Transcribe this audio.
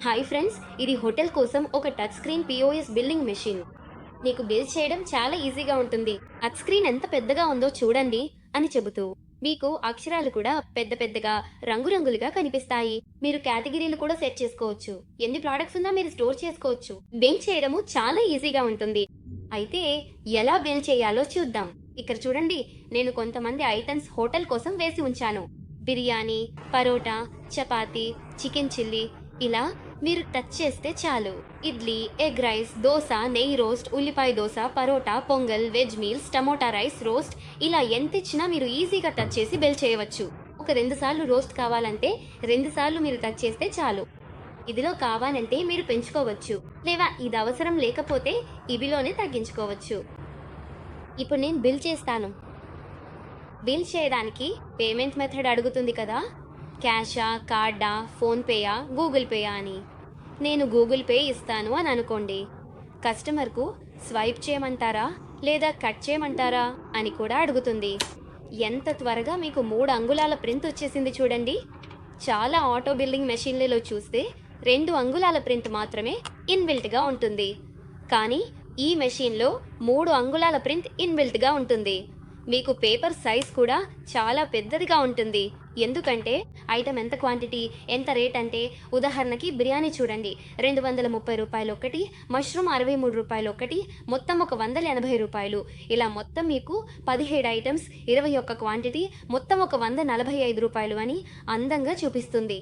Hi friends, ఇది hotel కోసం ఒక touch screen POS billing machine. నీకు బిల్ చేయడం చాలా ఈజీగా ఉంటుంది. టచ్ స్క్రీన్ ఎంత పెద్దగా ఉందో చూడండి అని చెబుతూ మీకు అక్షరాలు కూడా పెద్ద పెద్దగా రంగురంగులుగా కనిపిస్తాయి. మీరు కేటగిరీలు కూడా సెట్ చేసుకోవచ్చు. ఎన్ని ప్రోడక్ట్స్ ఉన్నా మీరు స్టోర్ చేసుకోవచ్చు. బిల్ చేయడము చాలా ఈజీగా ఉంటుంది. అయితే ఎలా బిల్ చేయాలో చూద్దాం. ఇక్కడ చూడండి, నేను కొంతమంది ఐటమ్స్ హోటల్ కోసం వేసి ఉంచాను. బిర్యానీ, పరోటా, చపాతీ, చికెన్ చిల్లీ, ఇలా మీరు టచ్ చేస్తే చాలు. ఇడ్లీ, ఎగ్ రైస్, దోశ, నెయ్యి రోస్ట్, ఉల్లిపాయ dosa, parotta, pongal, veg meals, tomato rice, roast, ఇలా ఎంత ఇచ్చినా మీరు ఈజీగా టచ్ చేసి బిల్ చేయవచ్చు. ఒక 2 సార్లు రోస్ట్ కావాలంటే 2 సార్లు మీరు టచ్ చేస్తే చాలు. ఇదిలో కావాలంటే మీరు పెంచుకోవచ్చు, లేదా ఇది అవసరం లేకపోతే ఇవిలోనే తగ్గించుకోవచ్చు. ఇప్పుడు నేను బిల్ చేస్తాను. బిల్ చేయడానికి పేమెంట్ మెథడ్ అడుగుతుంది కదా, క్యాషా, కార్డా, ఫోన్పేయా, గూగుల్ పేయా అని. నేను గూగుల్ పే ఇస్తాను అని అనుకోండి. కస్టమర్కు స్వైప్ చేయమంటారా లేదా కట్ చేయమంటారా అని కూడా అడుగుతుంది. ఎంత త్వరగా మీకు 3 అంగుళాల ప్రింట్ వచ్చేసింది చూడండి. చాలా ఆటో బిల్లింగ్ మెషిన్లలో చూస్తే 2 అంగుళాల ప్రింట్ మాత్రమే ఇన్బిల్ట్గా ఉంటుంది. కానీ ఈ మెషిన్లో 3 అంగుళాల ప్రింట్ ఇన్బిల్ట్గా ఉంటుంది. మీకు పేపర్ సైజ్ కూడా చాలా పెద్దదిగా ఉంటుంది. ఎందుకంటే ఐటమ్ ఎంత క్వాంటిటీ, ఎంత రేట్ అంటే, ఉదాహరణకి బిర్యానీ చూడండి, 230 రూపాయలు ఒకటి, మష్రూమ్ 63 రూపాయలు ఒకటి, మొత్తం ఒక 180 రూపాయలు. ఇలా మొత్తం మీకు 17 ఐటమ్స్, 21 క్వాంటిటీ, మొత్తం ఒక 145 రూపాయలు అని అందంగా చూపిస్తుంది.